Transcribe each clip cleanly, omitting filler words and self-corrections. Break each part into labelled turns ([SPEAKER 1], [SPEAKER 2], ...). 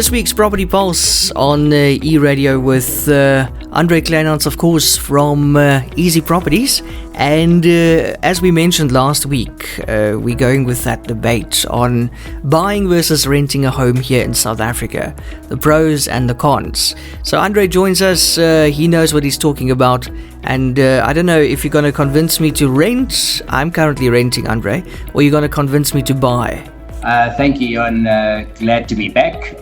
[SPEAKER 1] This week's Property Pulse on E-Radio with Andre Kleinans, of course, from EZI Properties. And as we mentioned last week, we're going with that debate on buying versus renting a home here in South Africa, the pros and the cons. So Andre joins us. He knows what he's talking about. And I don't know if you're going to convince me to rent. I'm currently renting, Andre. Or you're going to convince me to buy.
[SPEAKER 2] Thank you, Jon. Glad to be back.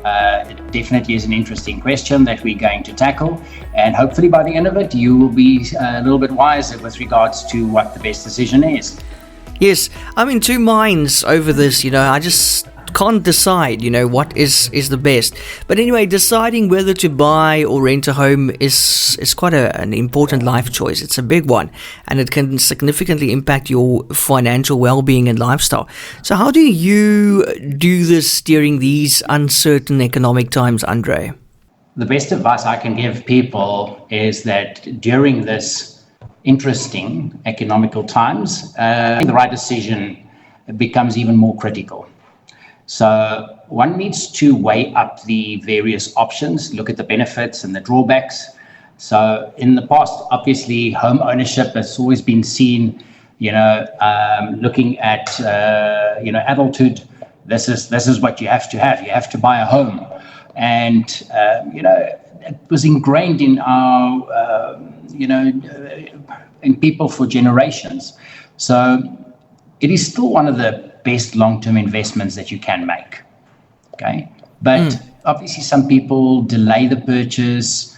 [SPEAKER 2] It definitely is an interesting question that we're going to tackle. And hopefully by the end of it, you will be a little bit wiser with regards to what the best decision is.
[SPEAKER 1] Yes, I'm in two minds over this. I just can't decide, what is the best. But anyway, deciding whether to buy or rent a home is quite an important life choice. It's a big one, and it can significantly impact your financial well-being and lifestyle. So how do you do this during these uncertain economic times, Andre?
[SPEAKER 2] The best advice I can give people is that during this interesting economical times, the right decision becomes even more critical. So one needs to weigh up the various options, look at the benefits and the drawbacks. So in the past, obviously, home ownership has always been seen, looking at, adulthood. This is what you have to have. You have to buy a home. And, it was ingrained in our, in people for generations. So it is still one of the best long-term investments that you can make. Okay. But obviously some people delay the purchase,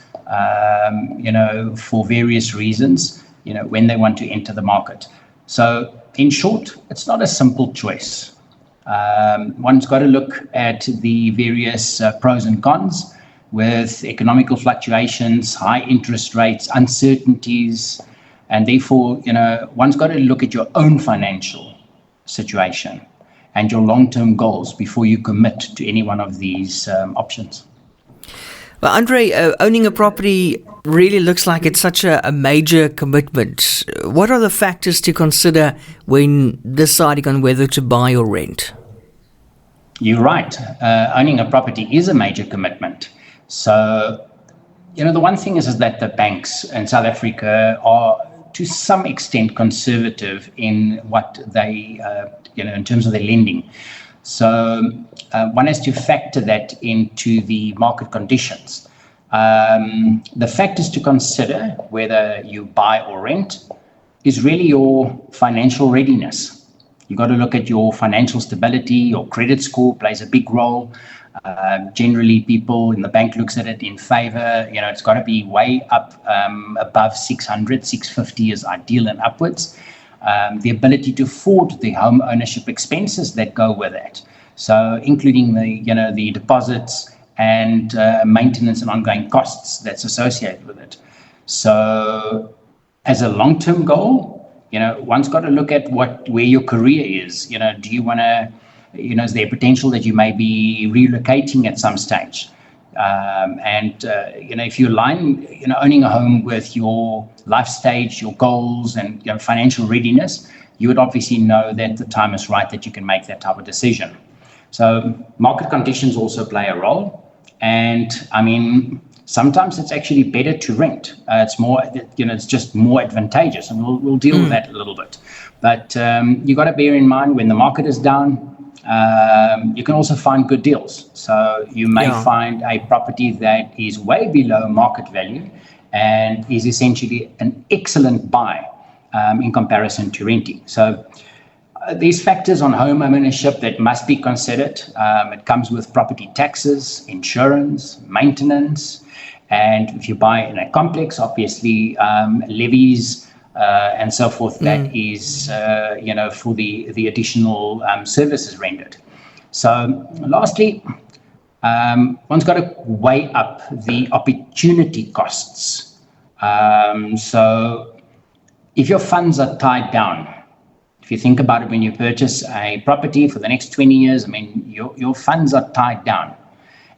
[SPEAKER 2] for various reasons, when they want to enter the market. So in short, it's not a simple choice. One's got to look at the various pros and cons with economical fluctuations, high interest rates, uncertainties, and therefore, one's got to look at your own financial situation and your long-term goals before you commit to any one of these options.
[SPEAKER 1] Well, Andre, owning a property really looks like it's such a major commitment. What are the factors to consider when deciding on whether to buy or rent?
[SPEAKER 2] You're right. Owning a property is a major commitment. So, the one thing is that the banks in South Africa are to some extent conservative in what they, in terms of their lending. So one has to factor that into the market conditions. The factors to consider whether you buy or rent is really your financial readiness. You've got to look at your financial stability. Your credit score plays a big role. Generally, people in the bank looks at it in favor. It's got to be way up above 600, 650 is ideal and upwards. The ability to afford the home ownership expenses that go with it. So including the deposits and maintenance and ongoing costs that's associated with it. So as a long-term goal, one's got to look at where your career is. Do you want to, is there potential that you may be relocating at some stage? If you align, owning a home with your life stage, your goals and financial readiness, you would obviously know that the time is right that you can make that type of decision. So market conditions also play a role. And sometimes it's actually better to rent. It's more, it's just more advantageous, and we'll deal with that a little bit. But you got to bear in mind when the market is down, you can also find good deals. So you may find a property that is way below market value and is essentially an excellent buy in comparison to renting. So these factors on home ownership that must be considered. It comes with property taxes, insurance, maintenance, and if you buy in a complex, obviously levies and so forth. That is, for the additional services rendered. So, lastly, one's got to weigh up the opportunity costs. So, if your funds are tied down. If you think about it, when you purchase a property for the next 20 years, your funds are tied down,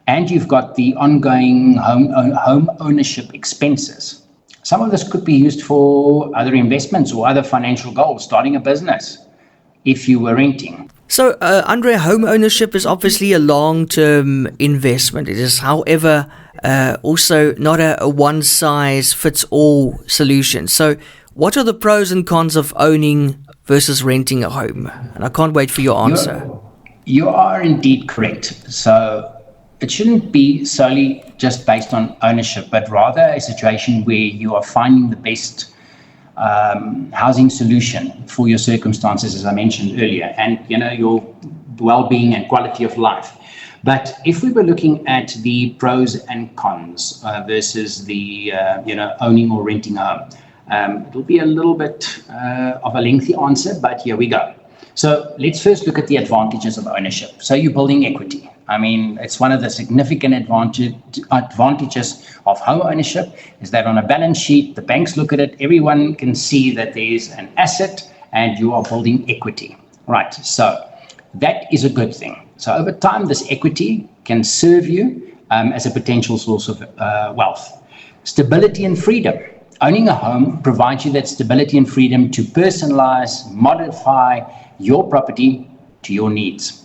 [SPEAKER 2] and you've got the ongoing home ownership expenses. Some of this could be used for other investments or other financial goals, starting a business, if you were renting.
[SPEAKER 1] So, Andre, home ownership is obviously a long-term investment. It is, however, also not a one-size-fits-all solution. So, what are the pros and cons of owning versus renting a home? And I can't wait for your answer.
[SPEAKER 2] You are indeed correct. So, it shouldn't be solely just based on ownership, but rather a situation where you are finding the best housing solution for your circumstances, as I mentioned earlier, and your well-being and quality of life. But if we were looking at the pros and cons versus the owning or renting a home, it'll be a little bit of a lengthy answer, but here we go. So let's first look at the advantages of ownership. So you're building equity. I mean, it's one of the significant advantages of home ownership is that on a balance sheet, the banks look at it, everyone can see that there is an asset and you are building equity. Right, so that is a good thing. So over time, this equity can serve you as a potential source of wealth. Stability and freedom. Owning a home provides you that stability and freedom to personalize, modify your property to your needs.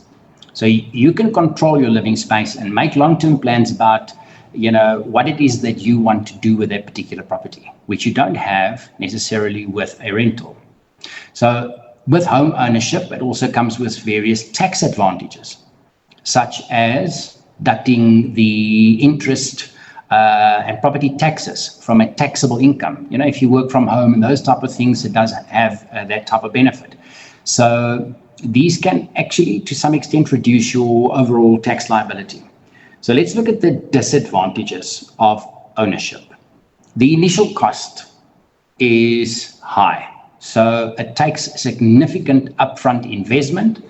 [SPEAKER 2] So you can control your living space and make long-term plans about, what it is that you want to do with that particular property, which you don't have necessarily with a rental. So with home ownership, it also comes with various tax advantages, such as deducting the interest and property taxes from a taxable income. If you work from home and those type of things, it does have that type of benefit. So these can actually, to some extent, reduce your overall tax liability. So let's look at the disadvantages of ownership. The initial cost is high. So it takes significant upfront investment,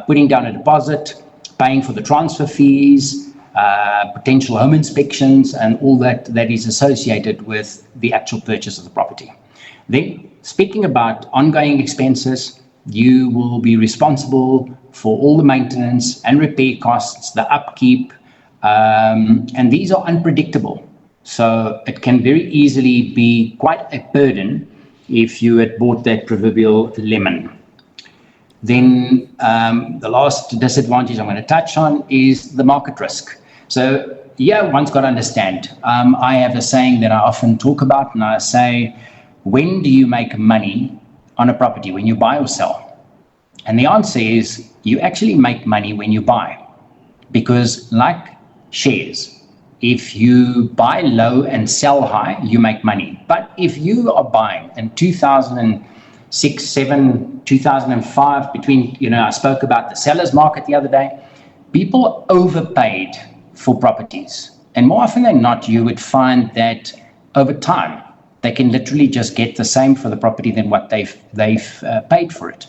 [SPEAKER 2] putting down a deposit, paying for the transfer fees, potential home inspections, and all that is associated with the actual purchase of the property. Then, speaking about ongoing expenses, you will be responsible for all the maintenance and repair costs, the upkeep, and these are unpredictable. So it can very easily be quite a burden if you had bought that proverbial lemon. Then the last disadvantage I'm going to touch on is the market risk. So one's got to understand. I have a saying that I often talk about, and I say, when do you make money on a property, when you buy or sell? And the answer is you actually make money when you buy, because like shares, if you buy low and sell high, you make money. But if you are buying in 2006, 7, 2005, between, I spoke about the seller's market the other day, people overpaid for properties. And more often than not, you would find that over time, they can literally just get the same for the property than what they've paid for it.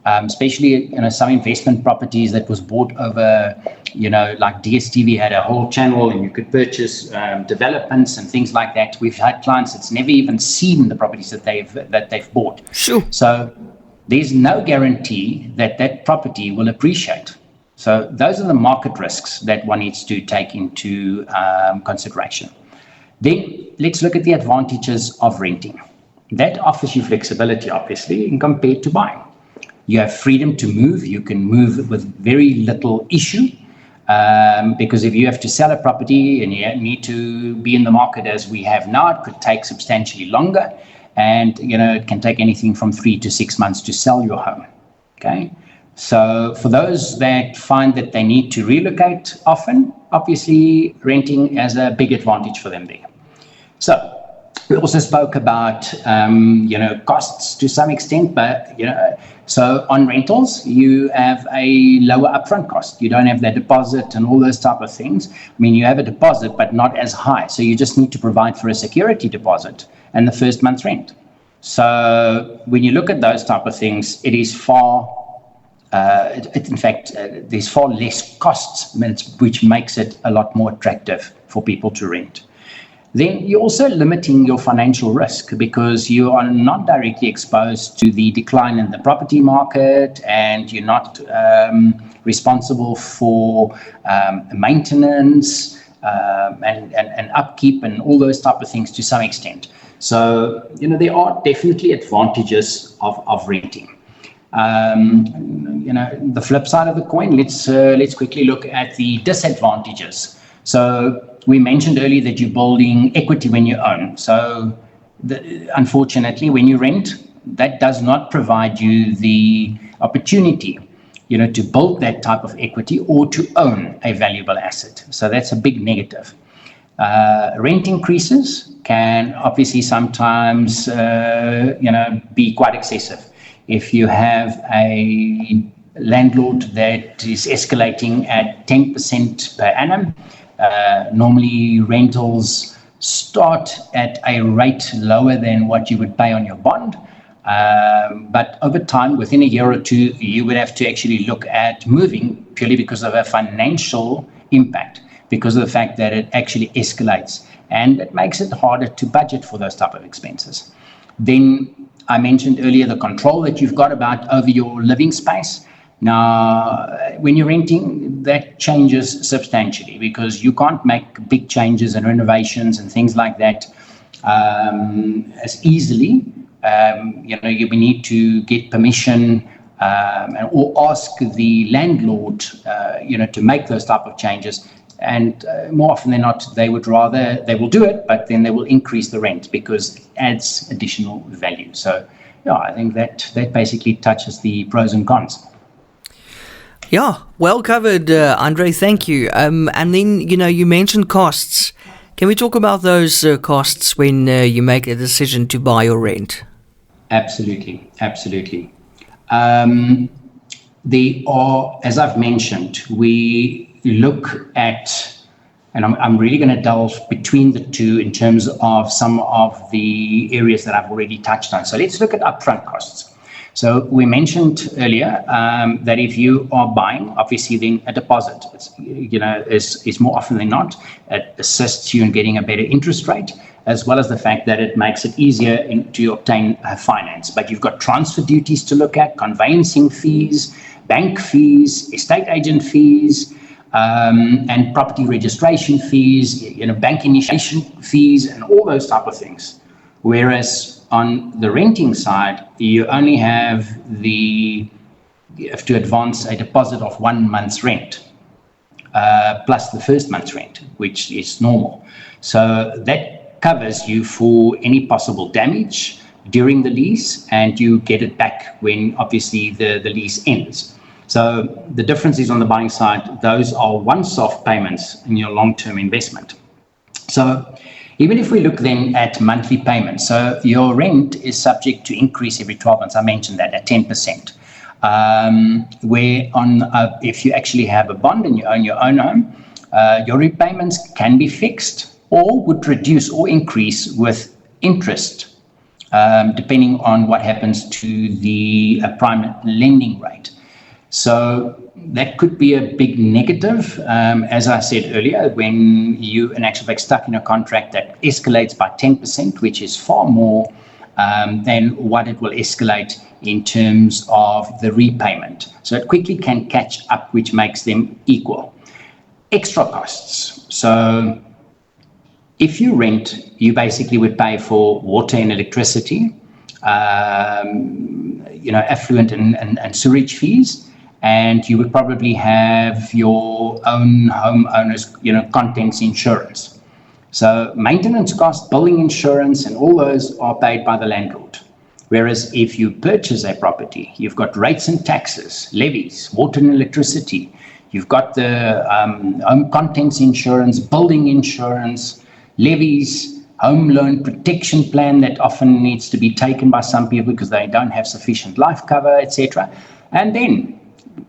[SPEAKER 2] Especially, some investment properties that was bought over, like DSTV had a whole channel and you could purchase developments and things like that. We've had clients that's never even seen the properties that they've bought.
[SPEAKER 1] Sure.
[SPEAKER 2] So there's no guarantee that property will appreciate. So those are the market risks that one needs to take into consideration. Then let's look at the advantages of renting. That offers you flexibility, obviously, in compared to buying. You have freedom to move. You can move with very little issue because if you have to sell a property and you need to be in the market as we have now, it could take substantially longer. And, it can take anything from 3 to 6 months to sell your home. Okay. So for those that find that they need to relocate often, obviously renting has a big advantage for them there. So we also spoke about, costs to some extent, but, so on rentals, you have a lower upfront cost. You don't have that deposit and all those type of things. I mean, you have a deposit, but not as high. So you just need to provide for a security deposit and the first month's rent. So when you look at those type of things, it is there's far less costs, which makes it a lot more attractive for people to rent. Then you're also limiting your financial risk because you are not directly exposed to the decline in the property market, and you're not responsible for maintenance and upkeep and all those type of things to some extent. So, there are definitely advantages of renting. The flip side of the coin, let's quickly look at the disadvantages. So we mentioned earlier that you're building equity when you own. So unfortunately, when you rent, that does not provide you the opportunity, to build that type of equity or to own a valuable asset. So that's a big negative. Rent increases can obviously sometimes, be quite excessive. If you have a landlord that is escalating at 10% per annum, normally rentals start at a rate lower than what you would pay on your bond. But over time, within a year or two, you would have to actually look at moving purely because of a financial impact, because of the fact that it actually escalates, and it makes it harder to budget for those type of expenses. Then I mentioned earlier the control that you've got over your living space. Now, when you're renting, that changes substantially because you can't make big changes and renovations and things like that as easily. You need to get permission or ask the landlord, to make those type of changes. And more often than not, they will do it, but then they will increase the rent because it adds additional value. So, I think that basically touches the pros and cons.
[SPEAKER 1] Yeah, well covered, Andre. Thank you. And then, you mentioned costs. Can we talk about those costs when you make a decision to buy or rent?
[SPEAKER 2] Absolutely. They are, as I've mentioned, we look at, and I'm really going to delve between the two in terms of some of the areas that I've already touched on. So let's look at upfront costs. So we mentioned earlier that if you are buying, obviously then a deposit, is more often than not, it assists you in getting a better interest rate, as well as the fact that it makes it easier to obtain finance. But you've got transfer duties to look at, conveyancing fees, bank fees, estate agent fees, and property registration fees, bank initiation fees, and all those type of things. Whereas on the renting side, you only have you have to advance a deposit of 1 month's rent, plus the first month's rent, which is normal. So that covers you for any possible damage during the lease, and you get it back when obviously the lease ends. So the difference is on the buying side, those are once-off payments in your long-term investment. So even if we look then at monthly payments, so your rent is subject to increase every 12 months. I mentioned that at 10%. Where if you actually have a bond and you own your own home, your repayments can be fixed or would reduce or increase with interest, depending on what happens to the prime lending rate. So that could be a big negative, as I said earlier, when you in actual fact stuck in a contract that escalates by 10%, which is far more than what it will escalate in terms of the repayment. So it quickly can catch up, which makes them equal. Extra costs. So if you rent, you basically would pay for water and electricity, effluent and sewage fees. And you would probably have your own homeowner's, contents insurance. So maintenance costs, building insurance, and all those are paid by the landlord. Whereas if you purchase a property, you've got rates and taxes, levies, water and electricity. You've got the home contents insurance, building insurance, levies, home loan protection plan that often needs to be taken by some people because they don't have sufficient life cover, etc. And then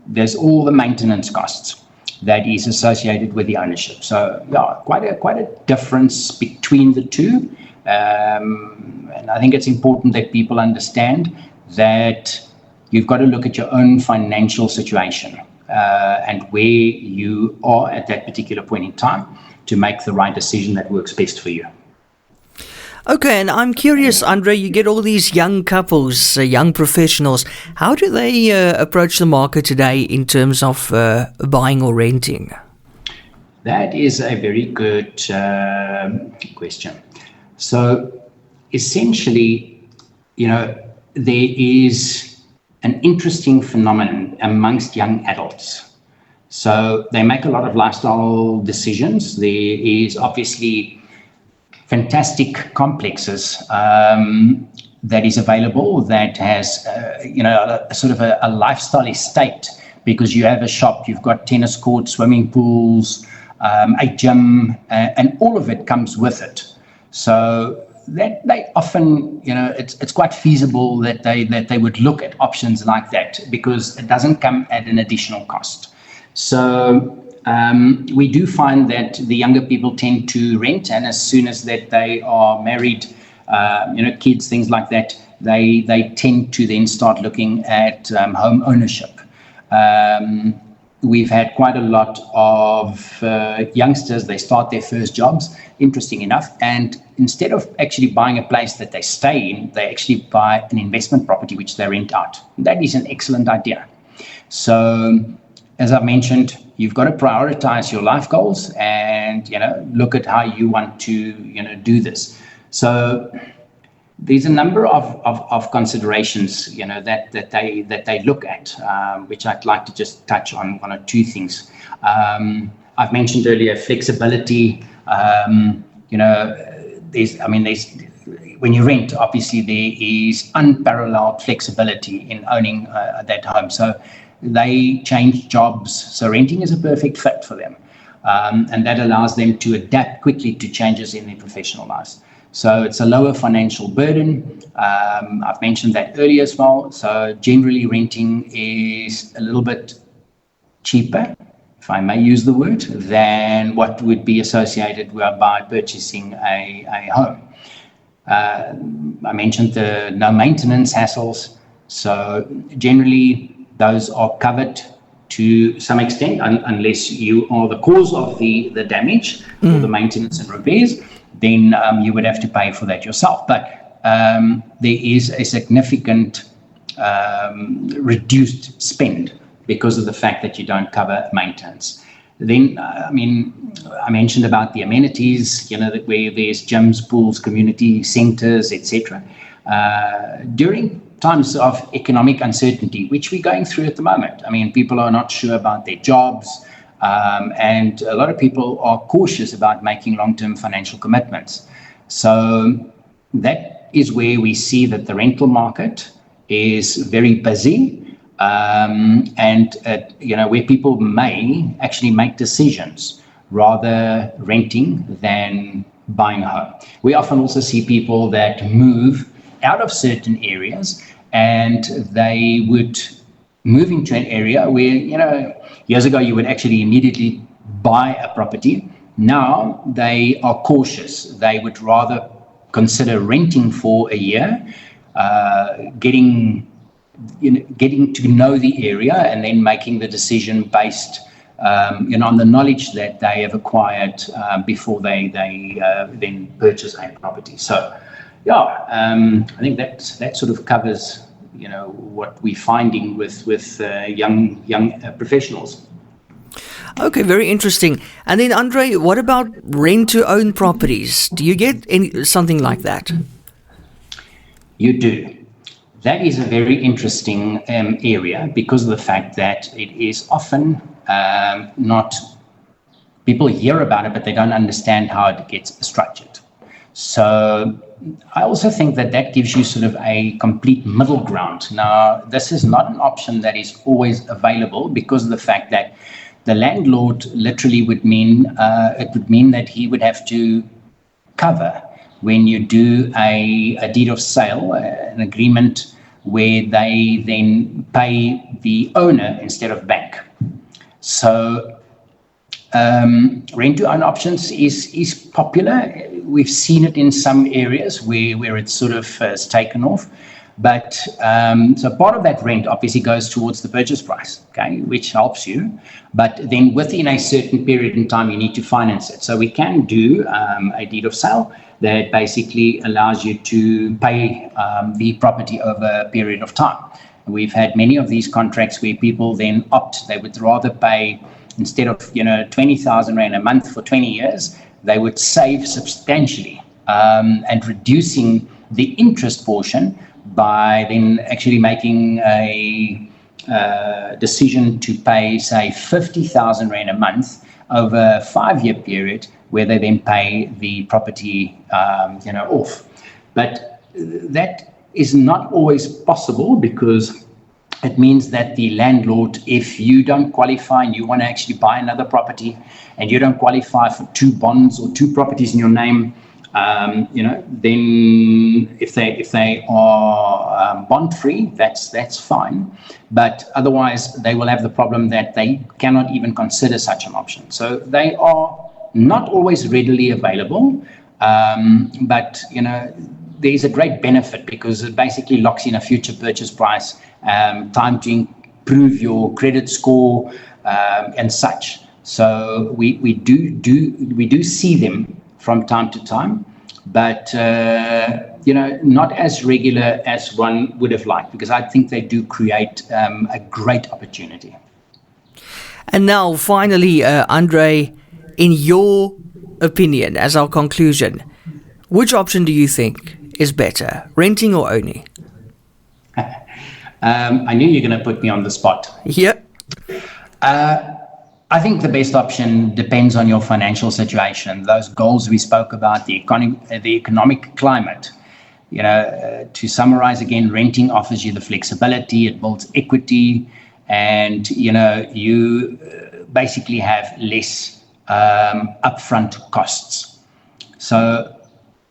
[SPEAKER 2] there's all the maintenance costs that is associated with the ownership. So quite a difference between the two. And I think it's important that people understand that you've got to look at your own financial situation and where you are at that particular point in time to make the right decision that works best for you.
[SPEAKER 1] Okay, and I'm curious, Andre, you get all these young couples, young professionals. How do they approach the market today in terms of buying or renting?
[SPEAKER 2] That is a very good question. So essentially, there is an interesting phenomenon amongst young adults. So they make a lot of lifestyle decisions. There is obviously fantastic complexes that is available that has, a sort of a lifestyle estate, because you have a shop, you've got tennis courts, swimming pools, a gym, and all of it comes with it. So that they often, it's quite feasible that they would look at options like that, because it doesn't come at an additional cost. So we do find that the younger people tend to rent, and as soon as that they are married, kids, things like that, they tend to then start looking at home ownership. We've had quite a lot of youngsters, they start their first jobs, interesting enough, and instead of actually buying a place that they stay in, they actually buy an investment property which they rent out. That is an excellent idea. So, as I mentioned, you've got to prioritize your life goals and, look at how you want to, do this. So there's a number of considerations, that they look at, which I'd like to just touch on one or two things. I've mentioned earlier flexibility. There's when you rent, obviously there is unparalleled flexibility in owning that home. So they change jobs. So renting is a perfect fit for them, and that allows them to adapt quickly to changes in their professional lives. So it's a lower financial burden. I've mentioned that earlier as well. So generally renting is a little bit cheaper, if I may use the word, than what would be associated by purchasing a home. I mentioned the no maintenance hassles. So generally those are covered to some extent, unless you are the cause of the damage or the maintenance and repairs. Then you would have to pay for that yourself. But there is a significant reduced spend because of the fact that you don't cover maintenance. Then, I mentioned about the amenities, that where there's gyms, pools, community centers, etc. During times of economic uncertainty, which we're going through at the moment, people are not sure about their jobs. And a lot of people are cautious about making long-term financial commitments. So that is where we see that the rental market is very busy, and where people may actually make decisions rather renting than buying a home. We often also see people that move out of certain areas, and they would move into an area where, years ago, you would actually immediately buy a property. Now they are cautious. They would rather consider renting for a year, getting to know the area, and then making the decision based, on the knowledge that they have acquired before they then purchase a property. So, I think that sort of covers what we're finding with young professionals.
[SPEAKER 1] Okay, very interesting. And then, Andre, what about rent-to-own properties? Do you get something like that?
[SPEAKER 2] You do. That is a very interesting area because of the fact that it is often not, people hear about it, but they don't understand how it gets structured. So I also think that gives you sort of a complete middle ground. Now, this is not an option that is always available because of the fact that the landlord literally would mean, that he would have to cover when you do a deed of sale, an agreement where they then pay the owner instead of bank. So rent-to-own options is popular. We've seen it in some areas where it's sort of has taken off. But so part of that rent obviously goes towards the purchase price, okay, which helps you. But then within a certain period in time, you need to finance it. So we can do a deed of sale that basically allows you to pay the property over a period of time. We've had many of these contracts where people then they would rather pay, instead of 20,000 Rand a month for 20 years, they would save substantially and reducing the interest portion by then actually making a decision to pay, say, 50,000 Rand a month over a 5-year period, where they then pay the property, off. But that is not always possible, because it means that the landlord, if you don't qualify and you want to actually buy another property and you don't qualify for 2 bonds or 2 properties in your name, then if they are bond free, that's fine. But otherwise, they will have the problem that they cannot even consider such an option. So they are not always readily available, but there is a great benefit, because it basically locks in a future purchase price, time to improve your credit score, and such. So we do see them from time to time, but not as regular as one would have liked, because I think they do create a great opportunity.
[SPEAKER 1] And now, finally, Andre, in your opinion, as our conclusion, which option do you think is better, renting or owning?
[SPEAKER 2] I knew you were going to put me on the spot.
[SPEAKER 1] Yeah.
[SPEAKER 2] I think the best option depends on your financial situation, those goals we spoke about, the economic climate. To summarize again, renting offers you the flexibility, it builds equity, and you basically have less upfront costs. So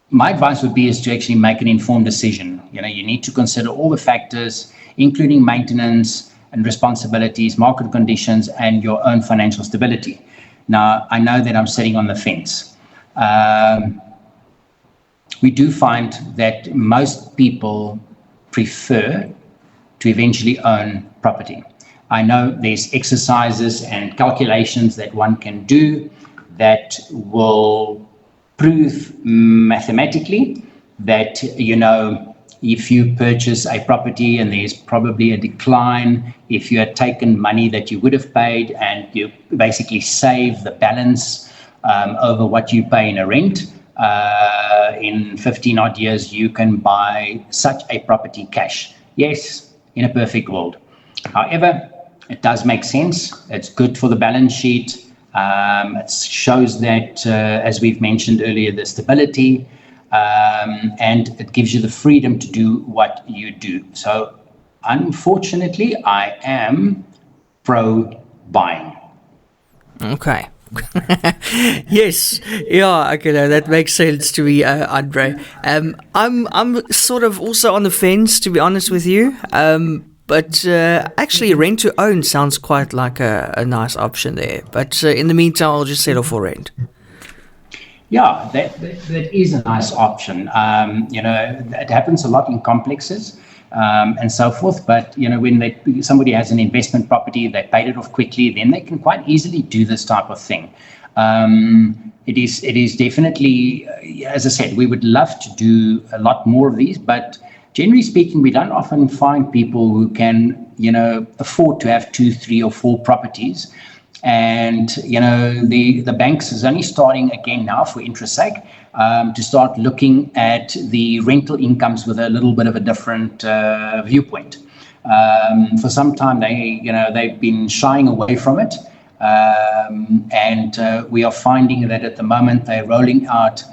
[SPEAKER 2] my advice would be is to actually make an informed decision. You need to consider all the factors, including maintenance and responsibilities, market conditions, and your own financial stability. Now, I know that I'm sitting on the fence. We do find that most people prefer to eventually own property. I know there's exercises and calculations that one can do that will prove mathematically that, if you purchase a property and there's probably a decline, if you had taken money that you would have paid and you basically save the balance over what you pay in a rent, in 15 odd years, you can buy such a property cash. Yes, in a perfect world. However, it does make sense. It's good for the balance sheet. It shows that, as we've mentioned earlier, the stability, and it gives you the freedom to do what you do. So, unfortunately, I am pro buying.
[SPEAKER 1] Okay. Yes, yeah, okay, no, that makes sense to me, Andre. I'm sort of also on the fence, to be honest with you. But actually, rent to own sounds quite like a nice option there. But in the meantime, I'll just settle for rent.
[SPEAKER 2] Yeah, that is a nice option. It happens a lot in complexes and so forth. But when somebody has an investment property, they paid it off quickly, then they can quite easily do this type of thing. It is definitely, as I said, we would love to do a lot more of these, but generally speaking, we don't often find people who can, afford to have 2, 3, or 4 properties. And, the banks is only starting again now, for interest sake, to start looking at the rental incomes with a little bit of a different viewpoint. For some time, they've been shying away from it. And we are finding that at the moment they're rolling out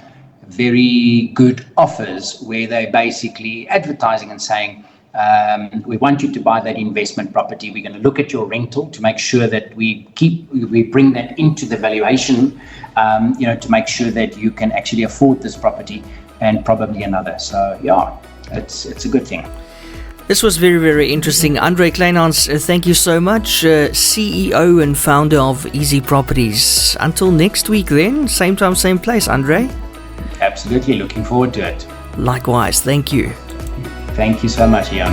[SPEAKER 2] very good offers where they're basically advertising and saying, we want you to buy that investment property. We're going to look at your rental to make sure that we bring that into the valuation, to make sure that you can actually afford this property and probably another. So yeah, it's a good thing.
[SPEAKER 1] This was very, very interesting. Andre Kleinhans, thank you so much. CEO and founder of EZI Properties. Until next week then, same time, same place, Andre.
[SPEAKER 2] Absolutely, looking forward to it.
[SPEAKER 1] Likewise, thank you.
[SPEAKER 2] Thank you so much, Ian.